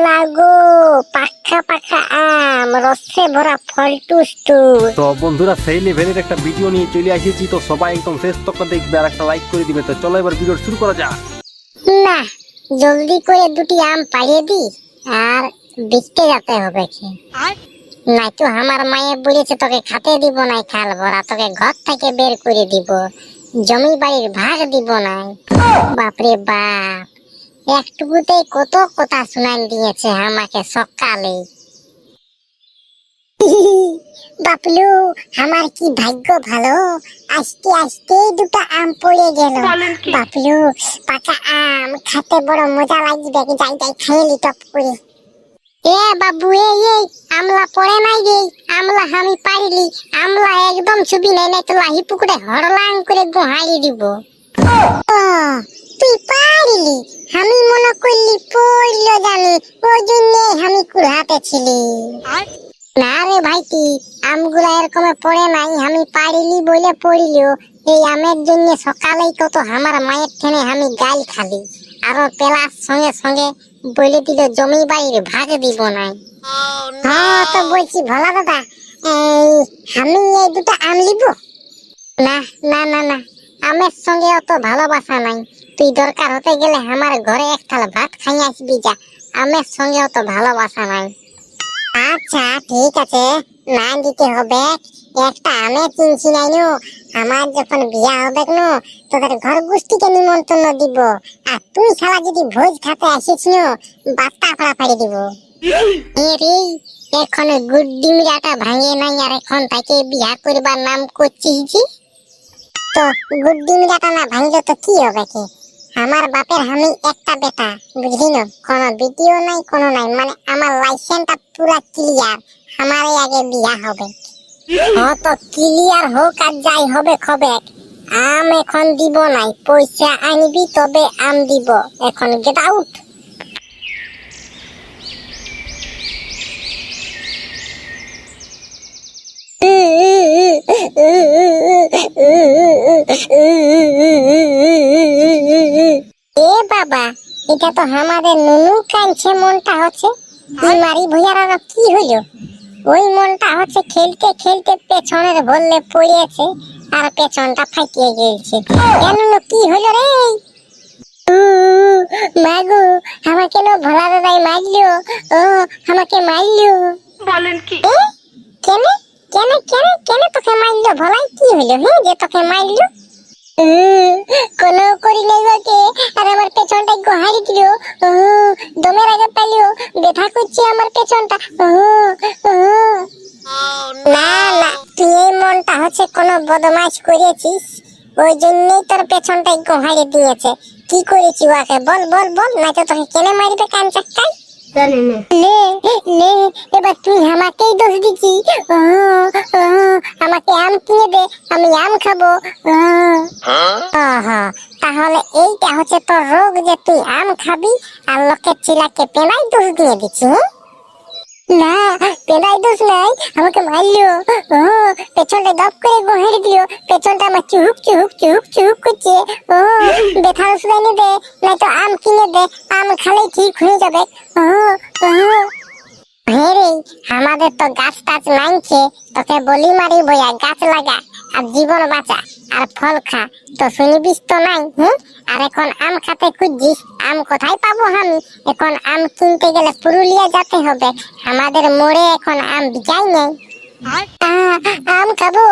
লাগো পাখা পাখা আম রসে ভরা ফল টুসটু। তো বন্ধুরা সেই লেভেলের একটা ভিডিও নিয়ে চলে এসেছি, তো সবাই একদম শেষ তক দেখবে আর একটা লাইক করে দিবে। তো চলো এবার ভিডিও শুরু করা যাক। না, জলদি করে দুটি আম পাড়িয়ে দি আর বিকতে যেতে হবে কি নাই তো আমার মায়ে বলেছে তোকে খাতে দিব নাই, খাল ভরা তোকে ঘর থেকে বের করে দিব, জমি বাড়ির ভাগ দিব নাই। বাপরে বাপ, একটুকুতেই কত কথা শুনান দিয়েছে আমাকে সকালে। বাপলু, আমার কি ভাগ্য ভালো, আজকে আজকেই দুটো আম পড়ে গেল। বাপলু, পাকা আম খেতে বড় মজা লাগবে, যাই যাই খেলি টপ করে। এ বাবু, এই আমলা পড়ে নাই রে, আমলা আমি পারিলি, আমলা একদম ছবি নাই, নাই তো লাহি পুকুরে হরলাং করে গোহালি দিব। ও তুই পারিলি, আমি মনে করলি পড়লো জানি, ওই জন্য আমি কুড়াতে ছিলি। না রে ভাইটি, আমগুলা এরকম পড়ে নাই, আমি পারিলি বলে পড়িল। এই আমের জন্য সকালেই কত আমার মায়ের ঠেনে আমি গাল খালি, আরো পেলার সঙ্গে সঙ্গে বলে দিল জমি বাড়ির ভাগ দিব নাই। হ্যাঁ তো বলছি ভোলা দাদা, আমি এই দুটো আম লিব না। না না না, আমের সঙ্গে অত ভালোবাসা নাই, তুই দরকার হতে গেলে আমার ঘরে এক থাল ভাত খাই আসবি যা, আমের সঙ্গে অত ভালোবাসা নাই। আচ্ছা ঠিক আছে, না দিতে হবে, একটা আমের চিনছি নাই নো, আমার যখন বিয়া হবে নো তোদের ঘর গোষ্ঠীকে নিমন্ত্রণ দিব, আর তুই শালা যদি ভোজ খাতে আসিস নো বাত্তা ফাড়াফাড়ি দিব। এখন গুড্ডি মিরাটা ভাঙে নাই আর এখন তাকে বিয়া করবার নাম করছিস, তো গুড্ডি মিরাটা না ভাঙলে তো কি হবে কি? আমার বাপের আমি একটা বেটা, বুঝলি না, কোনো ভিডিও নাই কোনো নাই, মানে আমার লাইসেন্সটা পুরা ক্লিয়ার, আমারই আগে বিয়া হবে। তো ক্লিয়ার হোক আর যাই হবে খবে, আম এখন দিব নাই, পয়সা আনবি তবে আম দিব, এখন গেট আউট। এ বাবা, এটা তো আমাদের নুনু কাঁদছে, মনটা হচ্ছে মারি ভুইয়ার কি হইলো, ওই মনটা হচ্ছে খেলতে খেলতে পেছনের বললে পড়িয়েছে আর পেছনটা ফাটিয়ে গেছে। কেন কি হলো রে? মাগো, আমাকে না ভোলা দাদাই মারলো, ও আমাকে মারলো। বলেন কি? কেন কেন কেন কেন তোকে মারলো? ভোলাই কি হইলো হ্যাঁ যে তোকে মারলো? কোনো করি নাই বলতে, আর আমার পেছনটা গোহারি দিল, দমের আগে পালিও, ব্যথা করছে আমার পেছনটা। না না, তুই এই মনটা হচ্ছে কোনো বদমাশ করেছিস, ওই জন্যই তোর পেছনটাই গোহারি দিয়েছে। কি করেছি ওকে বল বল বল, না তো তোকে কেন মারবে কান চাক্কাই? এবার তুই আমাকেই দোষ দিচ্ছি। আমাকে আম কিনে দে, আমি আম খাবো। তাহলে এইটা হচ্ছে তোর রোগ যে তুই আম খাবি আর লোকের চিলাকে পেনাই দোষ দিয়ে দিচ্ছি। না, পেনাই দোষ নাই, আমাকে মারলো, পেছনটা দপ করে গোহারি দিল, পেছনটা আমার চুহুক চুহুক চুহুক চুহুক করছে। ব্যথার ওষুধ এনে দে, নয়তো আম কিনে দে, আম খালেই ঠিক হয়ে যাবে। হেরে, আমাদের তো গাছ টাছ নাইছে, তোকে বলি মারি বইয়া গাছ লাগা আর জীবন বাঁচা আর ফল খা, তো শুনিবিস তো নাই। আর এখন আম খাতে খুঁজছিস, আম কোথায় পাবো আমি? এখন আম কিনতে গেলে পুরুলিয়া যেতে হবে, আমাদের মোড়ে এখন আম বিকাই নেই। আম খাবো,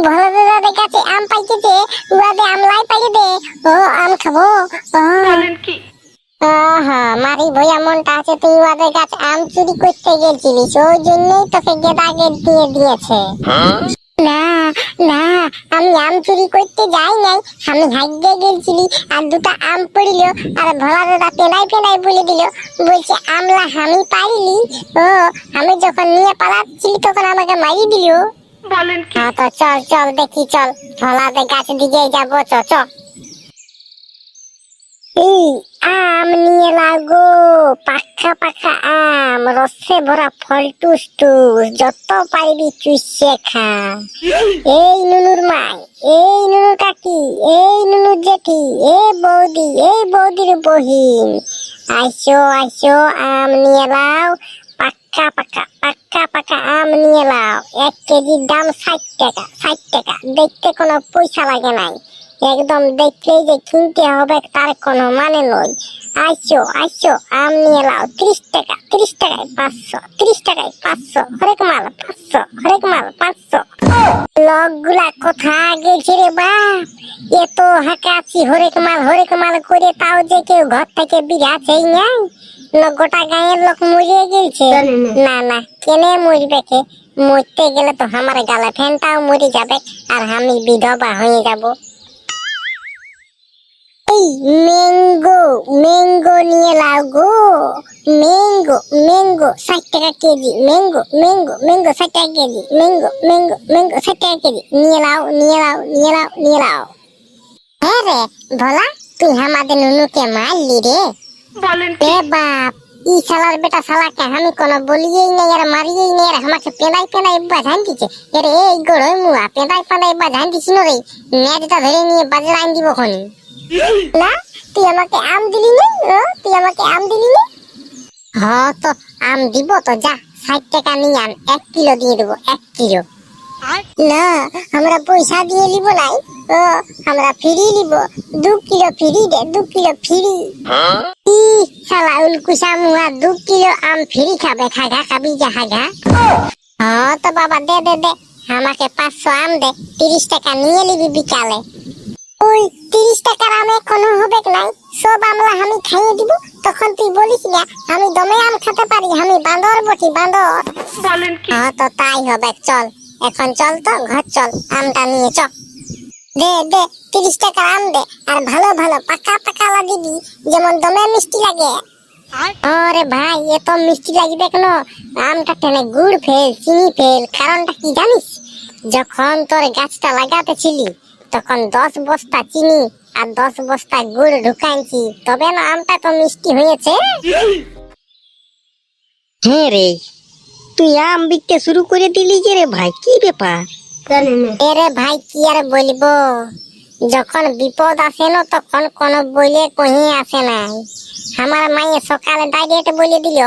ভোলা দাদাদের কাছে আম পাইতেছে, উয়াদে আমলাই পাইয়ে দে, আম খাবো। মারি ভইয়া মনটা আছে তুই ওদের গাছ আম চুরি করতে গেছিলিস, ওই জন্যই তোকে গেদা গেট দিয়ে দিয়েছে। না না, আমি আম চুরি করতে যাই নাই, আমি হাইগে গেছিলি আর দুটো আম পড়িল, আর ভোলা দাদা পেনাই পেনাই বলে দিল, বলছে আমলা আমি পারিলি, আমি যখন নিয়ে পালাচ্ছিলি তখন আমাকে মারি দিল। বলেন কি? তো চল চল দেখি, চল ভোলাদের গাছ দিকে যাবো, চ। আম নিয়ে লাগো পাখা পাখা আম রসে ভরা ফল টুস টুস, যত পারবি চুষে খা। এই নুনুর মাই, এই নুনুর কাকি, এই নুনুর জেঠি, এই বৌদি, এই বৌদির বহিন, আইসো আইসো আম নিয়ে লাও, পাক্কা পাকা পাক্কা পাকা আম নিয়ে লাও। 1 কেজির দাম 60 টাকা, 60 টাকা। দেখতে কোনো পয়সা লাগে নাই, একদম দেখলেই যে কিনতে হবে তার কোনো মানে নয়। আইসো আইসো আম নিয়ে লাও। 30 টাকা, 30 টাকায় 500, 30 টাকায় 500, হরেক মাল 500, হরেক মাল 500। লোকগুলা কোথা গেছে রে বাপ? এত হাঁকাছি হরেক মাল করে, তাও যে কেউ ঘর থেকে বিরাছেই নাই। গোটা গায়ের লোক মরিয়ে গেছে। না না, কেনে মরবে কে? মরতে গেলে তো আমার গালে ফ্যানটাও মরে যাবে, আর আমি বিধবা হয়ে যাব। এই ম্যাঙ্গো, ম্যাঙ্গো নিয়ে লাও গো। ম্যাঙ্গো, ম্যাঙ্গো 60 টাকা কেজি। ম্যাঙ্গো ম্যাঙ্গো ম্যাঙ্গো 60 টাকা কেজি। ম্যাঙ্গো ম্যাঙ্গো ম্যাঙ্গো 60 টাকা কেজি। নিয়ে লাও নিয়ে লাও নিয়ে লাও নিয়ে লাও। হ্যাঁ রে ভোলা, তুই আমাদের নুনুকে মারলি রে? এ বাপ, ই শালার বেটা শালাকে আমি কোনো বলিয়েই নাই আর মারিয়েই নাই, আর আমাকে পেনাই পেনাই বাজান দিছে। এরে এই গড়ই মুয়া পেনাই পেনাই বাজান দিছি না রে, নেটটা ধরে নিয়ে বাজার আইন দিব খন। না, তুই আমাকে আম দিলি না? তুই আমাকে আম দিলি না? হ্যাঁ তো আম দিব তো, যা 60 টাকা নিয়ে আন, 1 কিলো দিয়ে দেবো, 1 কিলো। না, আমরা পয়সা দিয়ে নিব নাই, আমরা ফ্রি নিব। 2 কিলো ফ্রি দে, 2 কিলো ফ্রি। ই শালা উলকুশা মুয়া, 2 কিলো আম ফ্রি খাবে? খাগা খাবি যা খাগা। হ্যাঁ তো বাবা দে দে দে, আমাকে 500 আম দে, 30 টাকা নিয়ে নিবি বিকালে। ওই 30 টাকার আম এখনো হবে নাই, সব আমলা আমি খাইয়ে দিব। তখন তুই বলিস না আমি দমে আম খেতে পারি, আমি বান্দর বটি বান্দর। হ্যাঁ তো তাই হবে, চল এখন চল তো ঘর চল, আমটা নিয়ে চ। দে দে 30 টাকার আম দে, আর ভালো ভালো পাকা পাকা দিবি, যেমন দমে মিষ্টি লাগে। আরে ভাই, এত মিষ্টি লাগবে কেন? আমটা টেনে গুড় ফেল, চিনি ফেল। কারণটা কি জানিস? যখন তোর গাছটা লাগাতে ছিলি তখন 10 বস্তা চিনি আর 10 বস্তা গুড় ঢুকাইছি, তবে না আমটা তো মিষ্টি হয়েছে। হ্যাঁ রে, তুই আম বিকতে শুরু করে দিলি যে রে ভাই, কি ব্যাপার? এরে ভাই কি আর বলবো, যখন বিপদ আসে না তখন কোনো বলে কহি আসে নাই। আমার মায়ে সকালে ডাইরেক্ট বলে দিল,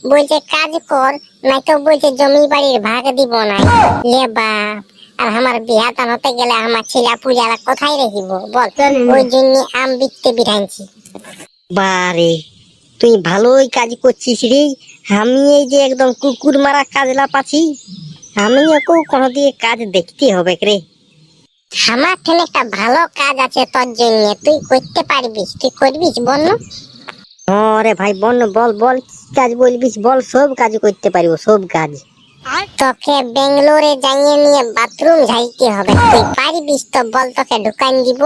বলছে কাজ কর, নাই তো বলছে জমি বাড়ির ভাগ দিব না। লে বাপ, আর আমার বিয়াটা হতে গেলে আমার ছেলা পূজারা কোথায় রাখিব বল? ওই জন্য আম বিকতে বিধানছি। বারে, তুই ভালোই কাজ করছিস রে। আমি এই যে একদম কুকুর মারা কাজলা পাচ্ছি, আমি ওকেও কোনো দিয়ে কাজ দেখতে হবে রে। আমার ঠেনে একটা ভালো কাজ আছে তোর জন্য, তুই করতে পারবিস, তুই করবিস বল? আরে ভাই বল বল বল, কি কাজ বলবিস বল, সব কাজ করতে পারবো, সব কাজ। তোকে বেঙ্গালোরে যাইয়ে নিয়ে বাথরুম ঝাইতে হবে, তুই পারবিস তো বল? তোকে ঢুকান দিব।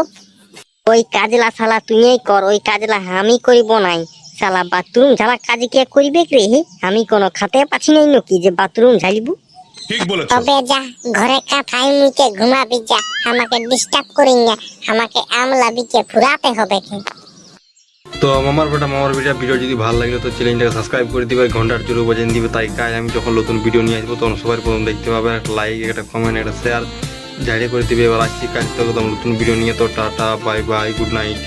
ওই কাজলা শালা তুই কর, ওই কাজলা আমি করিব নাই। শালা বাথরুম ঝালা কাজ কে করিবে রে? আমি কোনো খাতে পাচ্ছি নাই নাকি যে বাথরুম ঝালিব? তবে যা ঘরে কাঁথায় মুইতে ঘুমাবি যা, আমাকে ডিস্টার্ব করিস না, আমাকে আমলা বিকে ফুরাতে হবে কি। তো মামার বেটা ভিডিও যদি ভালো লাগে তো চ্যানেলটাকে সাবস্ক্রাইব করে দিবে, ঘন্টার জোরে বাজিয়ে দিবে, তাই কাজ আমি যখন নতুন ভিডিও নিয়ে আসবো তখন সবার প্রথম দেখতে পাবে। একটা লাইক, একটা কমেন্ট, একটা শেয়ার ঝাড়িয়ে করে দিবে। এবার আসছি কাজ তো নতুন ভিডিও নিয়ে, তো tata bye bye, good night.